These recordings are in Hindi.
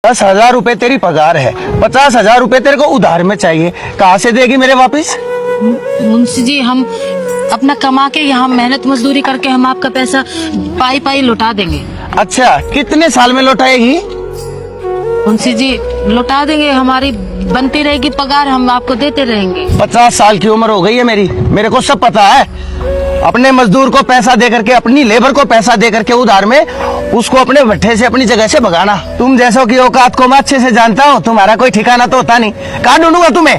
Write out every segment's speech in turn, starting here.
10,000 रुपए तेरी पगार है, 50,000 रुपए तेरे को उधार में चाहिए, कहाँ से देगी मेरे वापिस? मुंशी जी, हम अपना कमा के यहाँ मेहनत मजदूरी करके हम आपका पैसा पाई पाई लौटा देंगे। अच्छा, कितने साल में लौटाएगी? मुंशी जी, लौटा देंगे, हमारी बनती रहेगी पगार, हम आपको देते रहेंगे। 50 साल की उम्र हो गई है मेरी, मेरे को सब पता है। अपने मजदूर को पैसा दे करके, अपनी लेबर को पैसा दे करके उधार में उसको अपने भट्ठे से अपनी जगह से भगाना, तुम जैसों की औकात को मैं अच्छे से जानता हूँ। तुम्हारा कोई ठिकाना तो होता नहीं, कहाँ ढूंढूंगा तुम्हें?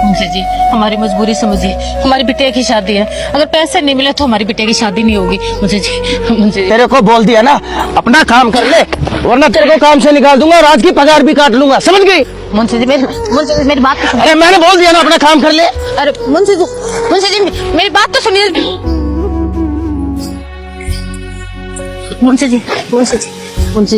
मुंशी जी, हमारी मजबूरी समझिए, हमारी बिटिया की शादी है, अगर पैसे नहीं मिले तो हमारी बिटिया की शादी नहीं होगी। मुंशी जी, तेरे को बोल दिया ना, अपना काम कर ले, वरना तेरे को काम से निकाल दूंगा और आज की पगार भी काट लूंगा, समझ गई? मुंशी जी, मेरी बात तो सुनिए। अरे मैंने बोल दिया ना, अपना काम कर ले। अरे मुंशी जी, मेरी बात तो सुनिए। मुंशी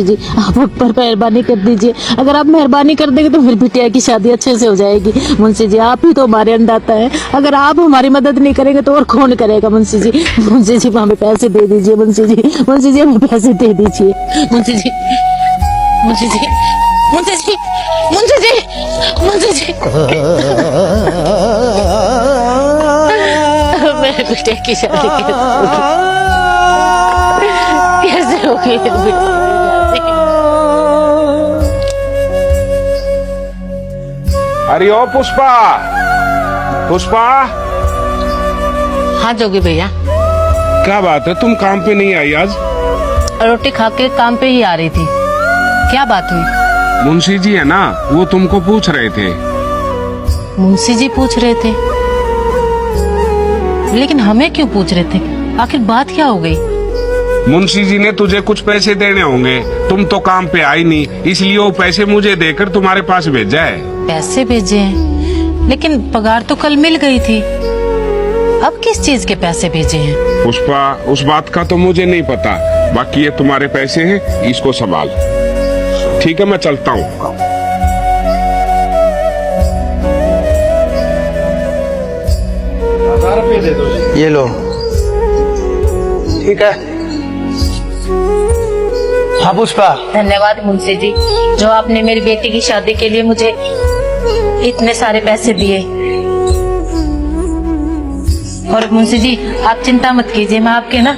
जी, आप उस पर मेहरबानी कर दीजिए। अगर आप मेहरबानी कर देंगे तो फिर बिटिया की शादी अच्छे से हो जाएगी। मुंशी जी, आप ही तो हमारे अन्नदाता है, अगर आप हमारी मदद नहीं करेंगे तो और कौन करेगा? मुंशी जी, हमें पैसे दे दीजिए। मुंशी जी, हमें पैसे दे दीजिए। मुंशी जी, मेरे बिटिया की शादी कैसे होगी? अरे ओ पुष्पा, पुष्पा, हाँ जोगी भैया, क्या बात है, तुम काम पे नहीं आई आज? रोटी खा के काम पे ही आ रही थी। क्या बात हुई? मुंशी जी है ना, वो तुमको पूछ रहे थे। मुंशी जी पूछ रहे थे? लेकिन हमें क्यों पूछ रहे थे? आखिर बात क्या हो गई? मुंशी जी ने तुझे कुछ पैसे देने होंगे, तुम तो काम पे आई नहीं, इसलिए वो पैसे मुझे देकर तुम्हारे पास भेजा है। पैसे भेजे हैं, लेकिन पगार तो कल मिल गई थी, अब किस चीज के पैसे भेजे हैं? पुष्पा, उस बात का तो मुझे नहीं पता, बाकी ये तुम्हारे पैसे हैं, इसको संभाल। ठीक है, मैं चलता हूँ। ये लो। ठीक है। हाँ पुष्पा। धन्यवाद मुंशी जी, जो आपने मेरी बेटी की शादी के लिए मुझे इतने सारे पैसे दिए। और मुंशी जी, आप चिंता मत कीजिए, मैं आपके ना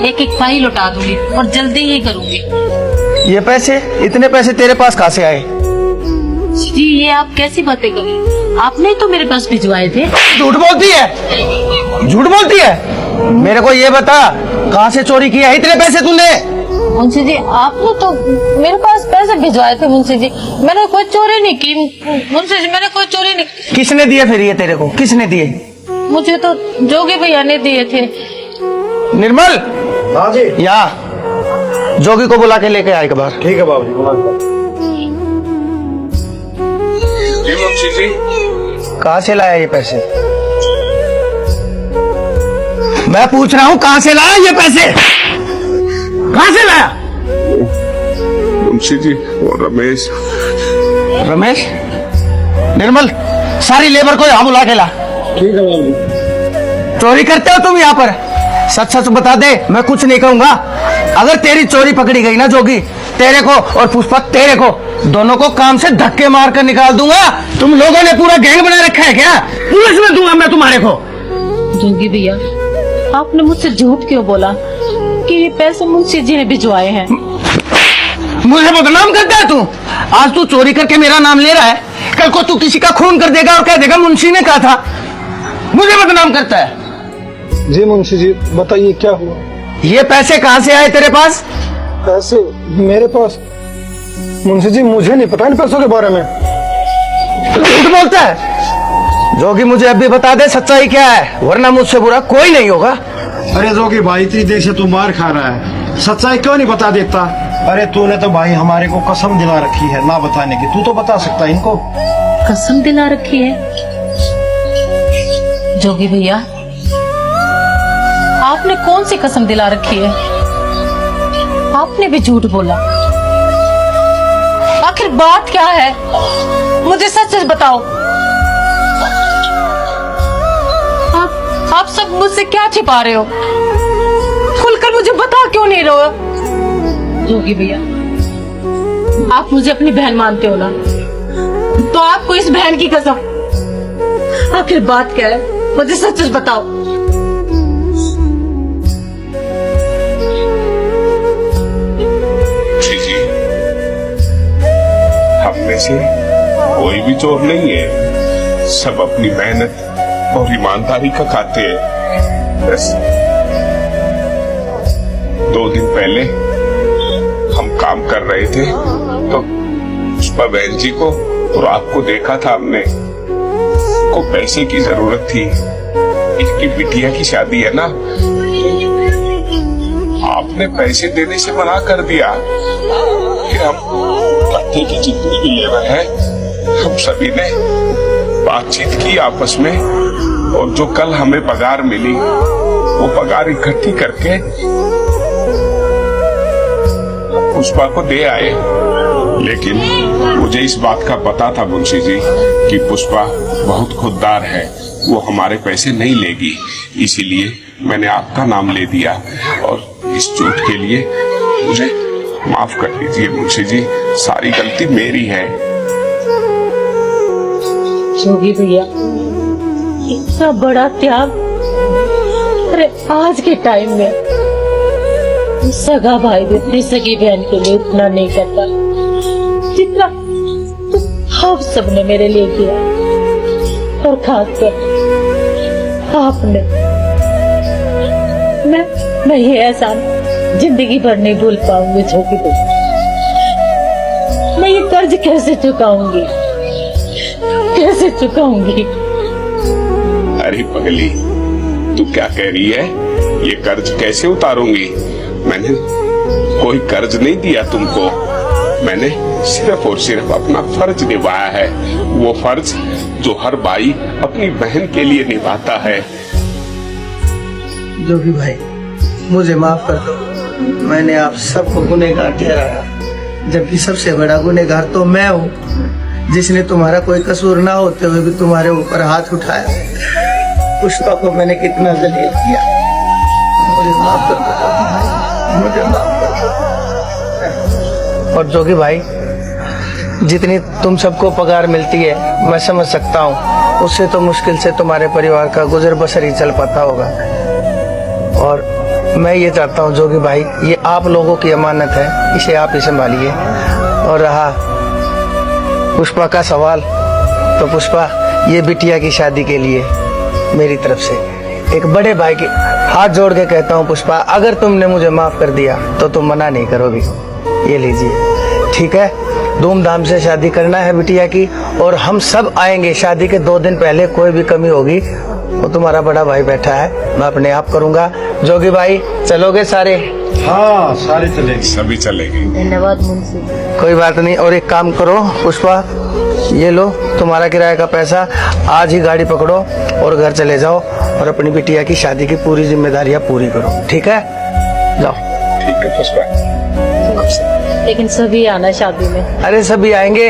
एक एक पाई लौटा दूंगी और जल्दी ही करूंगी। ये पैसे, इतने पैसे तेरे पास कहाँ से आए? जी, ये आप कैसी बातें कर रही हैं? आपने तो मेरे पास भिजवाए थे। झूठ बोलती है, झूठ बोलती है। मेरे को ये बता, कहाँ से चोरी किया है इतने पैसे तूने? मुंशी जी, आपने तो मेरे पास पैसे भिजवाए थे। मुंशी जी, मैंने कोई चोरी नहीं की। मुंशी जी, मैंने कोई चोरी नहीं की। किसने दिए फिर ये तेरे को, किसने दिए? मुझे तो जोगी भैया ने दिए थे। निर्मल। हाँ जी। यहाँ जोगी को बुला के लेके आए एक बार। ठीक है बाबूजी, जी मुंशी जी। कहाँ से लाया ये पैसे? मैं पूछ रहा हूँ, कहाँ से लाया ये पैसे? कहाँ से लाया? मुंशी जी, वो रमेश। रमेश? निर्मल, सारी लेबर को यहाँ बुला के ला। ठीक है बाबूजी। चोरी करते हो तुम यहाँ पर? सच सच बता दे, मैं कुछ नहीं कहूंगा। अगर तेरी चोरी पकड़ी गई ना जोगी, तेरे को और पुष्पा तेरे को दोनों को काम से धक्के मार कर निकाल दूंगा। तुम लोगों ने पूरा गैंग बना रखा है क्या? पुलिस में दूंगा मैं तुम्हारे को। जोगी भैया, आपने मुझसे झूठ क्यों बोला कि ये पैसे मुंशी जी ने भिजवाए हैं? मुझे बदनाम करता है तू। आज तू चोरी करके मेरा नाम ले रहा है, कल को तू किसी का खून कर देगा और कह देगा मुंशी ने कहा था। मुझे बदनाम करता है। जी मुंशी जी, बताइए क्या हुआ? ये पैसे कहाँ से आए तेरे पास? पैसे मेरे पास? मुंशी जी, मुझे नहीं पता इन पैसों के बारे में। झूठ बोलता है। जोगी, मुझे अब भी बता दे सच्चाई क्या है, वरना मुझसे बुरा कोई नहीं होगा। अरे जोगी भाई, इतनी देर से तू मार खा रहा है, सच्चाई क्यों नहीं बता देता? अरे तूने तो भाई हमारे को कसम दिला रखी है ना बताने की, तू तो बता सकता है इनको। कसम दिला रखी है? जोगी भैया, आपने कौन सी कसम दिला रखी है? आपने भी झूठ बोला। आखिर बात क्या है? मुझे सच सच बताओ। आप सब मुझसे क्या छिपा रहे हो? खुलकर मुझे बता क्यों नहीं रहे हो? जोगी भैया, आप मुझे अपनी बहन मानते हो ना, तो आपको इस बहन की कसम। आखिर बात क्या है, मुझे सच सच बताओ। जी, हम में से कोई भी चोर नहीं है, सब अपनी मेहनत और ईमानदारी का खाते हैं। बस 2 दिन पहले हम काम कर रहे थे तो पुष्पा बहन जी को और आपको देखा था हमने। को पैसे की जरूरत थी, इनकी बिटिया की शादी है ना। आपने पैसे देने से मना कर दिया। फिर हम पत्ते की जितनी भी लेबर है, हम सभी ने बातचीत की आपस में, और जो कल हमें पगार मिली वो पगार इकट्ठी करके पुष्पा को दे आए। लेकिन मुझे इस बात का पता था मुंशी जी कि पुष्पा बहुत खुददार है, वो हमारे पैसे नहीं लेगी, इसीलिए मैंने आपका नाम ले दिया। और इस झूठ के लिए मुझे माफ कर दीजिए मुंशी जी, सारी गलती मेरी है। जोगी भैया, इतना बड़ा त्याग, अरे आज के टाइम में सगा भाई भी अपनी सगी बहन के लिए उतना नहीं करता जितना आप सबने मेरे लिए किया, और खासकर आपने। मैं ये एहसान जिंदगी भर नहीं भूल पाऊंगी जोगी भैया। मैं ये कर्ज कैसे चुकाऊंगी, कैसे चुकाऊंगी? अरे पगली, तू क्या कह रही है? ये कर्ज कैसे उतारूंगी? मैंने कोई कर्ज नहीं दिया तुमको, मैंने सिर्फ और सिर्फ अपना फर्ज निभाया है, वो फर्ज जो हर भाई अपनी बहन के लिए निभाता है। जोगी भाई, मुझे माफ कर दो, मैंने आप सबको गुनहगार ठहराया, जबकि सबसे बड़ा गुनहगार तो मैं हूँ, जिसने तुम्हारा कोई कसूर ना होते हुए भी तुम्हारे ऊपर हाथ उठाया। पुष्पा को मैंने कितना जलील किया, मुझे माफ कर दो, मुझे माफ कर दो। और जोगी भाई, जितनी तुम सबको पगार मिलती है मैं समझ सकता हूँ, उससे तो मुश्किल से तुम्हारे परिवार का गुजर बसर ही चल पाता होगा। और मैं ये चाहता हूँ जोगी भाई, ये आप लोगों की अमानत है, इसे आप ही संभालिए। और रहा पुष्पा का सवाल, तो पुष्पा, ये बिटिया की शादी के लिए मेरी तरफ से एक बड़े भाई के हाथ जोड़ के कहता हूँ पुष्पा, अगर तुमने मुझे माफ कर दिया तो तुम मना नहीं करोगी। ये लीजिए, ठीक है? धूमधाम से शादी करना है बिटिया की, और हम सब आएंगे। शादी के 2 दिन पहले कोई भी कमी होगी वो तुम्हारा बड़ा भाई बैठा है, मैं अपने आप करूंगा। जोगी भाई, चलोगे सारे? हाँ, सारे चलेंगे। सभी चलेंगे। धन्यवाद मुंशी। कोई बात नहीं। और एक काम करो पुष्पा, ये लो तुम्हारा किराए का पैसा, आज ही गाड़ी पकड़ो और घर चले जाओ, और अपनी बिटिया की शादी की पूरी जिम्मेदारियां पूरी करो, ठीक है? जाओ। ठीक है पुष्पा। लेकिन सभी आना शादी में। अरे सभी आएंगे।